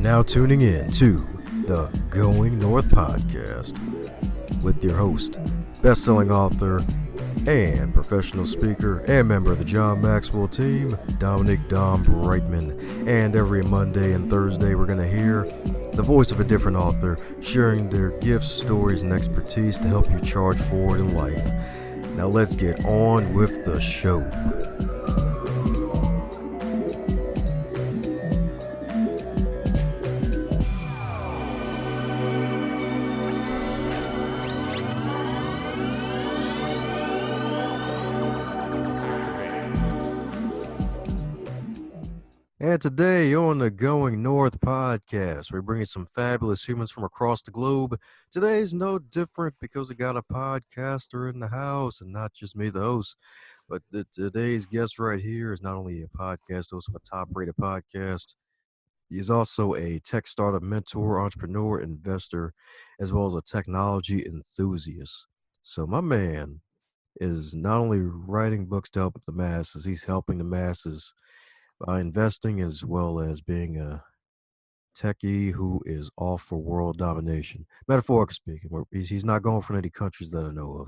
now tuning in to the Going North podcast with your host, best-selling author and professional speaker and member of the John Maxwell team, Dominic Dom Brightman. And every Monday and Thursday we're going to hear the voice of a different author sharing their gifts, stories, and expertise to help you charge forward in life. Now let's get on with the show. And today on the Going North podcast, we're bringing some fabulous humans from across the globe. Today's no different because we got a podcaster in the house, and not just me, the host, but today's guest right here is not only a podcast host of a top-rated podcast, he is also a tech startup mentor, entrepreneur, investor, as well as a technology enthusiast. So my man is not only writing books to help the masses, he's helping the masses by investing as well as being a techie who is all for world domination. Metaphorically speaking, he's not going for any countries that I know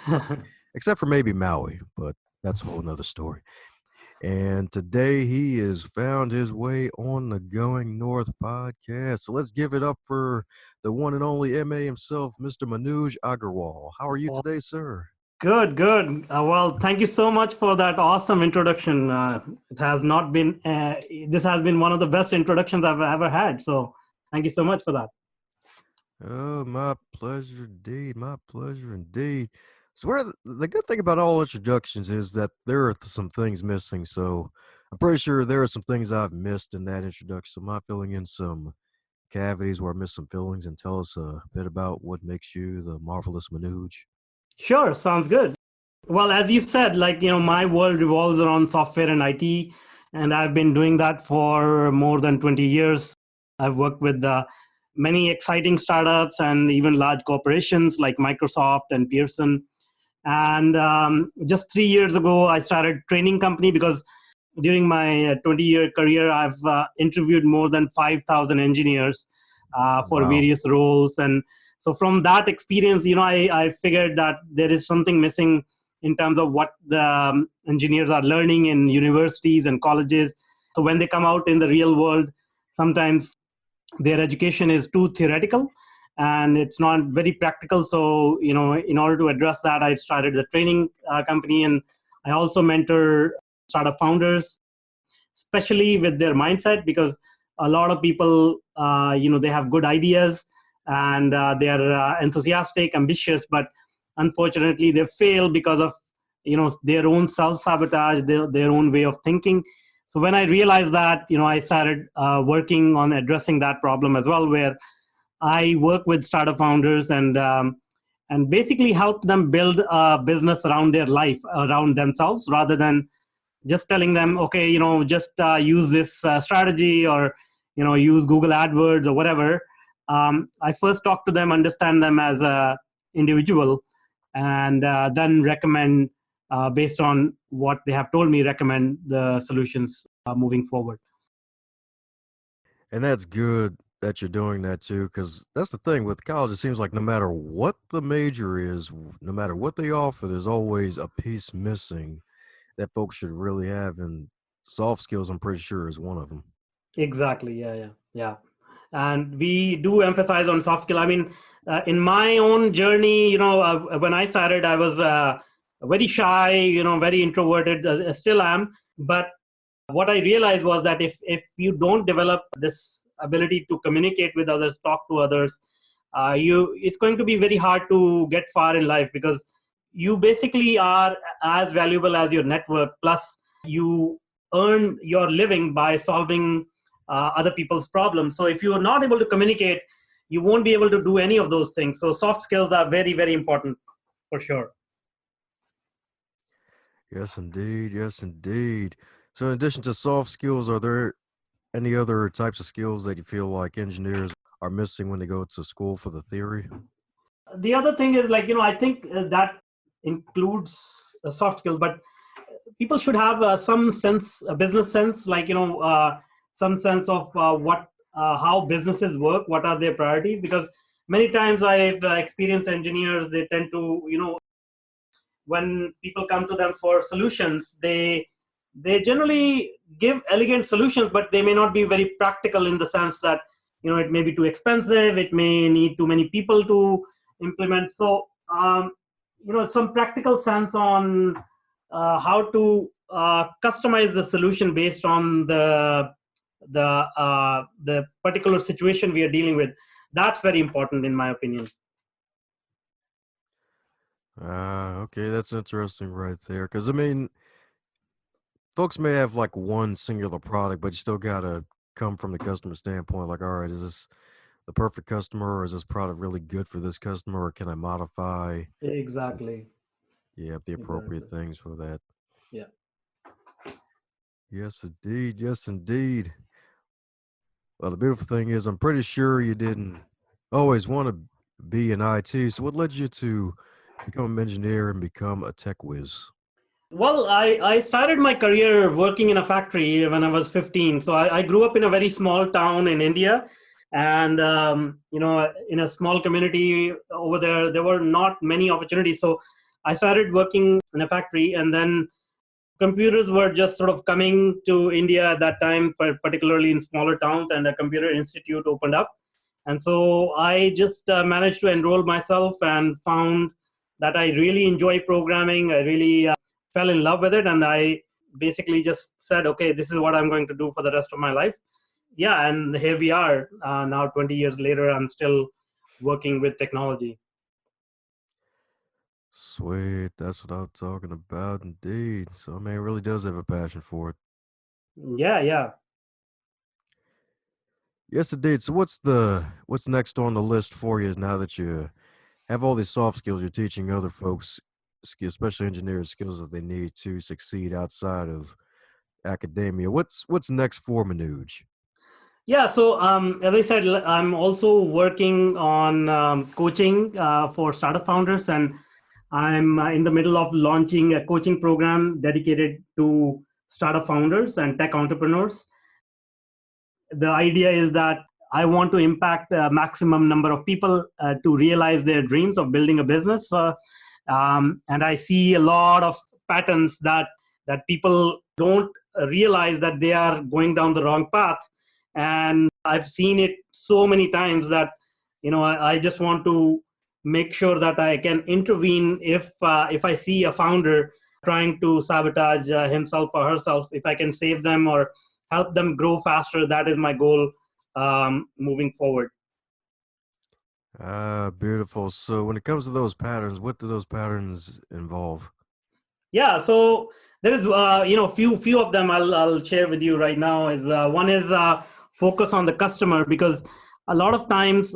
of, except for maybe Maui, but that's a whole nother story. And today he has found his way on the Going North podcast. So let's give it up for the one and only MA himself, Mr. Manuj Aggarwal. How are you today, sir? Good. Well, thank you so much for that awesome introduction. It has not been, this has been one of the best introductions I've ever had. So thank you so much for that. Oh, my pleasure indeed. My pleasure indeed. So the good thing about all introductions is that there are some things missing. So I'm pretty sure there are some things I've missed in that introduction. So am I filling in some cavities where I missed some fillings? And tell us a bit about what makes you the marvelous Manuj. Sure. Sounds good. Well, as you said, my world revolves around software and IT, and I've been doing that for more than 20 years. I've worked with many exciting startups and even large corporations like Microsoft and Pearson. And just 3 years ago, I started a training company because during my 20-year career, I've interviewed more than 5,000 engineers for various roles. And so from that experience, I figured that there is something missing in terms of what the engineers are learning in universities and colleges. So when they come out in the real world, sometimes their education is too theoretical and it's not very practical. So, in order to address that, I started the training company, and I also mentor startup founders, especially with their mindset, because a lot of people, they have good ideas and they're enthusiastic, ambitious, but unfortunately they fail because of, their own self-sabotage, their own way of thinking. So when I realized that, I started working on addressing that problem as well, where I work with startup founders and basically help them build a business around their life, around themselves, rather than just telling them, okay, just use this strategy or, use Google AdWords or whatever. I first talk to them, understand them as a individual, and then recommend, based on what they have told me, recommend the solutions moving forward. And that's good that you're doing that too, because that's the thing with college. It seems like no matter what the major is, no matter what they offer, there's always a piece missing that folks should really have, and soft skills, I'm pretty sure, is one of them. Exactly. Yeah. And we do emphasize on soft skill. I mean, in my own journey, when I started, I was very shy, very introverted, still am. But what I realized was that if you don't develop this ability to communicate with others, talk to others, it's going to be very hard to get far in life, because you basically are as valuable as your network. Plus, you earn your living by solving other people's problems. So if you are not able to communicate, you won't be able to do any of those things. So soft skills are very, very important for sure. Yes, indeed. Yes, indeed. So in addition to soft skills, are there any other types of skills that you feel like engineers are missing when they go to school for the theory? The other thing is, I think that includes soft skills, but people should have some sense, a business sense, some sense of what how businesses work, what are their priorities. Because many times I've experienced engineers, they tend to, when people come to them for solutions, they generally give elegant solutions, but they may not be very practical, in the sense that it may be too expensive, it may need too many people to implement. So some practical sense on how to customize the solution based on the particular situation we are dealing with. That's very important, in my opinion. Ah, okay, that's interesting right there. Because I mean, folks may have like one singular product, but you still gotta come from the customer standpoint. Like, all right, is this the perfect customer, or is this product really good for this customer, or can I modify, Exactly. yeah, the appropriate Exactly. things for that? Yeah. Yes, indeed. Yes, indeed. Well, the beautiful thing is, I'm pretty sure you didn't always want to be in IT. So, what led you to become an engineer and become a tech whiz? Well, I started my career working in a factory when I was 15. So I grew up in a very small town in India. And, in a small community over there, there were not many opportunities. So I started working in a factory. And then computers were just sort of coming to India at that time, particularly in smaller towns, and a computer institute opened up. And so I just managed to enroll myself and found that I really enjoy programming. I really fell in love with it. And I basically just said, okay, this is what I'm going to do for the rest of my life. Yeah. And here we are now, 20 years later, I'm still working with technology. Sweet. That's what I'm talking about, indeed. So, I mean, it really does have a passion for it. Yeah. Yeah. Yes, indeed. So, what's next on the list for you now that you have all these soft skills you're teaching other folks, especially engineers, skills that they need to succeed outside of academia? What's next for Manuj? Yeah, so as I said, I'm also working on coaching for startup founders, and I'm in the middle of launching a coaching program dedicated to startup founders and tech entrepreneurs. The idea is that I want to impact a maximum number of people to realize their dreams of building a business. And I see a lot of patterns that people don't realize that they are going down the wrong path. And I've seen it so many times that I just want to make sure that I can intervene if I see a founder trying to sabotage himself or herself. If I can save them or help them grow faster, that is my goal moving forward. Ah, beautiful. So, when it comes to those patterns, what do those patterns involve? Yeah, so there is few of them I'll share with you right now. Is one is focus on the customer, because a lot of times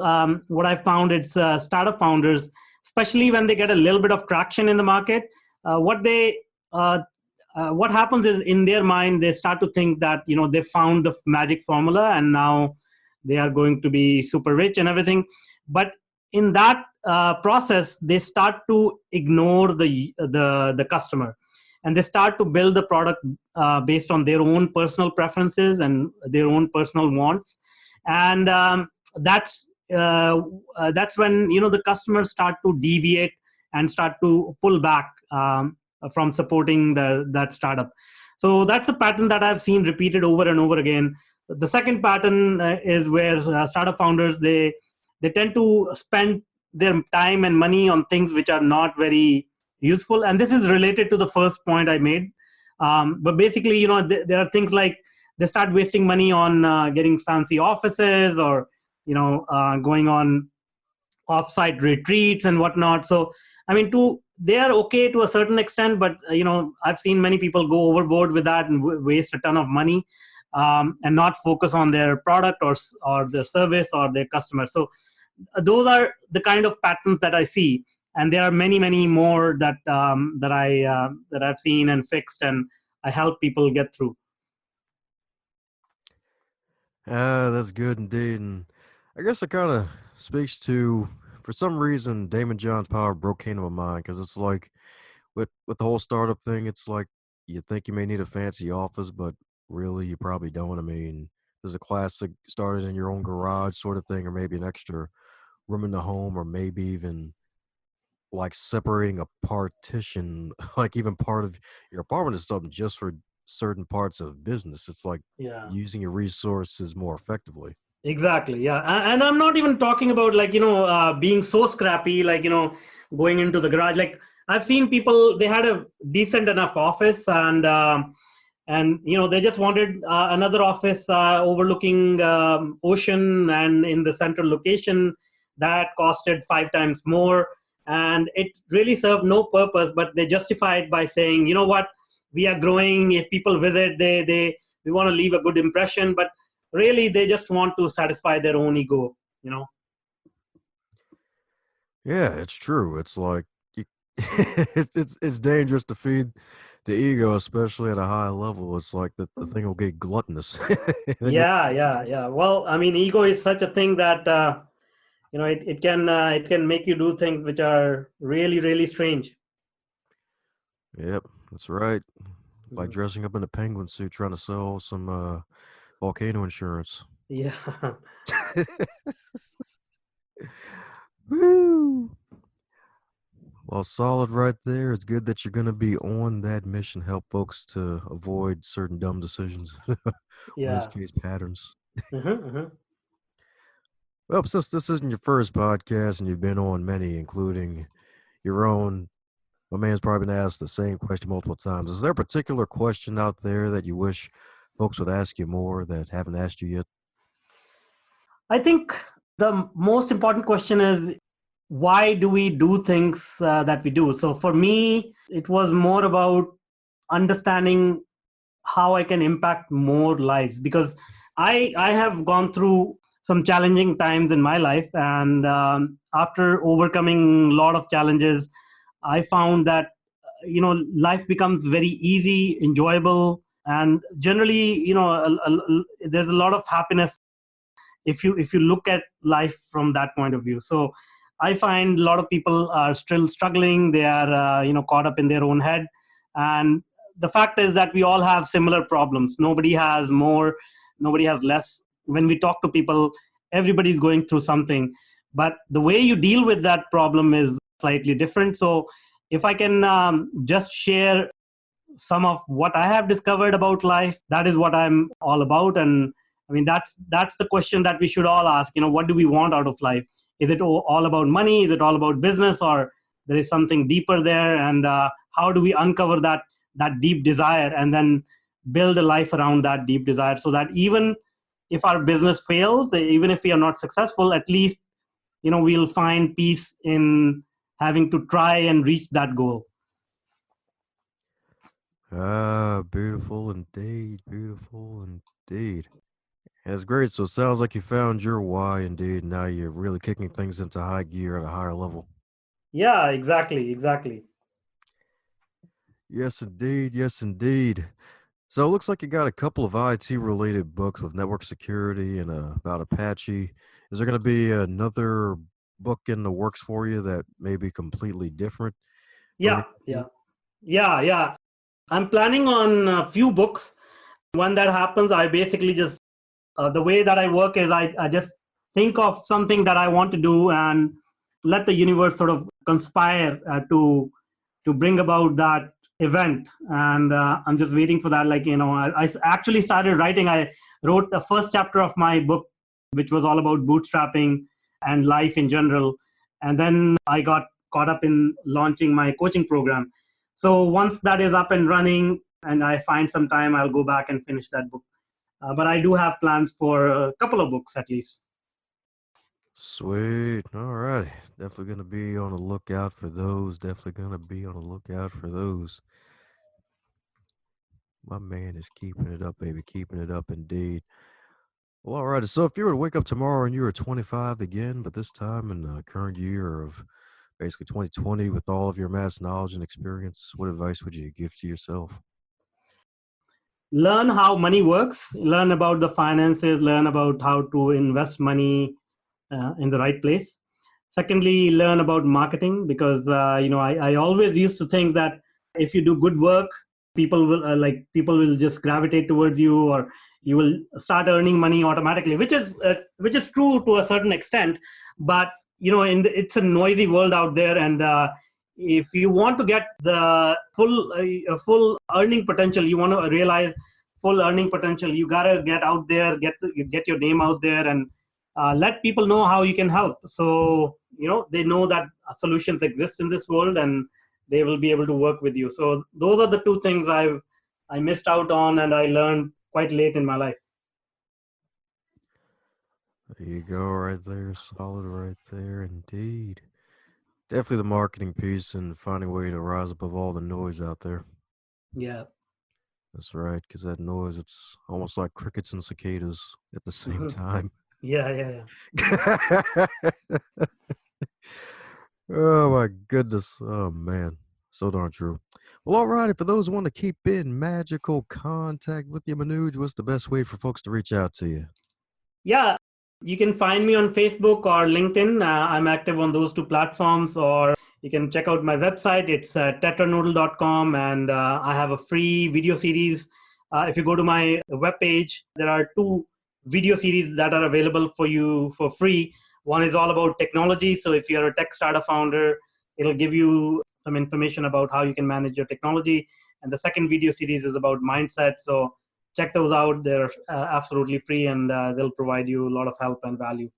what I found, it's startup founders, especially when they get a little bit of traction in the market, uh, what happens is, in their mind, they start to think that they found the magic formula, and now they are going to be super rich and everything. But in that process, they start to ignore the customer, and they start to build the product based on their own personal preferences and their own personal wants. And that's when the customers start to deviate and start to pull back from supporting that startup. So that's a pattern that I've seen repeated over and over again. The second pattern is where startup founders, they tend to spend their time and money on things which are not very useful. And this is related to the first point I made. But basically, there are things like they start wasting money on getting fancy offices, or going on offsite retreats and whatnot. So I mean, they are okay to a certain extent, but I've seen many people go overboard with that and waste a ton of money, and not focus on their product or their service or their customers. So those are the kind of patterns that I see, and there are many more that I've seen and fixed, and I help people get through. Ah, that's good indeed. And I guess it kind of speaks to, for some reason, Damon John's power broke came to my mind because it's like with the whole startup thing, it's like you think you may need a fancy office, but really you probably don't. I mean, There's a classic started in your own garage sort of thing, or maybe an extra room in the home, or maybe even like separating a partition, like even part of your apartment is something just for certain parts of business. It's like Yeah. using your resources more effectively. Exactly. Yeah. And I'm not even talking about like, being so scrappy, like, going into the garage. Like I've seen people, they had a decent enough office and, they just wanted another office overlooking ocean and in the central location that costed 5 times more. And it really served no purpose, but they justify it by saying, you know what, we are growing. If people visit, we want to leave a good impression. But really they just want to satisfy their own ego. Yeah, it's true. It's like you, it's dangerous to feed the ego, especially at a high level. It's like the thing will get gluttonous. And then Yeah. Well, I mean, ego is such a thing that it can make you do things which are really really strange. yep, that's right. Like Mhm. dressing up in a penguin suit trying to sell some volcano insurance. Yeah. Woo! Well, solid right there. It's good that you're going to be on that mission, help folks to avoid certain dumb decisions, worst Yeah. case patterns. Hmm. Well, since this isn't your first podcast and you've been on many, including your own, my man's probably been asked the same question multiple times. Is there a particular question out there that you wish folks would ask you more that haven't asked you yet? I think the most important question is, why do we do things that we do? So for me, it was more about understanding how I can impact more lives, because I have gone through some challenging times in my life, and after overcoming a lot of challenges, I found that life becomes very easy, enjoyable, and generally there's a lot of happiness if you look at life from that point of view. So I find a lot of people are still struggling. They are caught up in their own head, and the fact is that we all have similar problems. Nobody has more, nobody has less. When we talk to people, everybody's going through something, but the way you deal with that problem is slightly different. So if I can just share some of what I have discovered about life, that is what I'm all about. And I mean, that's the question that we should all ask. What do we want out of life? Is it all about money? Is it all about business, or there is something deeper there? And how do we uncover that deep desire and then build a life around that deep desire, so that even if our business fails, even if we are not successful, at least we'll find peace in having to try and reach that goal. Ah, beautiful indeed. Beautiful indeed. That's great. So it sounds like you found your why indeed. Now you're really kicking things into high gear at a higher level. Yeah, exactly. Yes, indeed. Yes, indeed. So it looks like you got a couple of IT related books with network security and about Apache. Is there going to be another book in the works for you that may be completely different or Yeah, anything yeah, cool? yeah. I'm planning on a few books. When that happens, I basically just the way that I work is I just think of something that I want to do and let the universe sort of conspire to bring about that event. And I'm just waiting for that. Like, I actually started writing. I wrote the first chapter of my book, which was all about bootstrapping and life in general. And then I got caught up in launching my coaching program. So once that is up and running and I find some time, I'll go back and finish that book. But I do have plans for a couple of books at least. Sweet. All righty. Definitely going to be on the lookout for those. Definitely going to be on the lookout for those. My man is keeping it up, baby. Keeping it up indeed. Well, all right. So if you were to wake up tomorrow and you were 25 again, but this time in the current year of basically 2020 with all of your mass knowledge and experience, what advice would you give to yourself? Learn how money works, learn about the finances, learn about how to invest money in the right place. Secondly, learn about marketing, because I always used to think that if you do good work, people will just gravitate towards you, or you will start earning money automatically, which is true to a certain extent. But it's a noisy world out there, and if you want to get the full earning potential, you want to realize full earning potential, you gotta get out there, get your name out there, and let people know how you can help. So they know that solutions exist in this world, and they will be able to work with you. So those are the two things I missed out on, and I learned quite late in my life. There you go, right there. Solid right there, indeed. Definitely the marketing piece and finding a way to rise above all the noise out there. Yeah. That's right, because that noise, it's almost like crickets and cicadas at the same time. Yeah. Oh my goodness. Oh man. So darn true. Well, all right. For those who want to keep in magical contact with you, Manuj, what's the best way for folks to reach out to you? Yeah, you can find me on Facebook or LinkedIn. I'm active on those two platforms, or you can check out my website. It's tetranoodle.com, and I have a free video series. If you go to my webpage, there are two video series that are available for you for free. One is all about technology. So if you're a tech startup founder, it'll give you some information about how you can manage your technology. And the second video series is about mindset. So check those out. They're absolutely free, and they'll provide you a lot of help and value.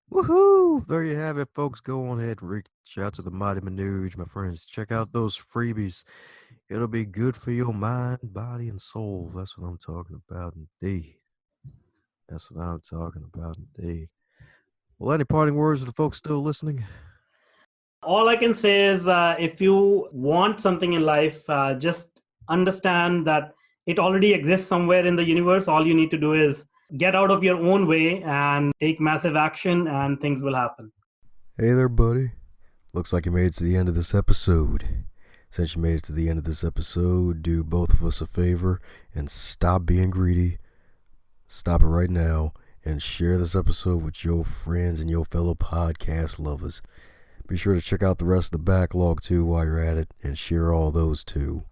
Woohoo! There you have it, folks. Go on ahead and reach out to the mighty Manuj, my friends. Check out those freebies. It'll be good for your mind, body, and soul. That's what I'm talking about, indeed. That's what I'm talking about, indeed. Well, any parting words to the folks still listening? All I can say is if you want something in life, just understand that it already exists somewhere in the universe. All you need to do is get out of your own way and take massive action, and things will happen. Hey there, buddy. Looks like you made it to the end of this episode. Since you made it to the end of this episode, do both of us a favor and stop being greedy. Stop it right now and share this episode with your friends and your fellow podcast lovers. Be sure to check out the rest of the backlog too while you're at it, and share all those too.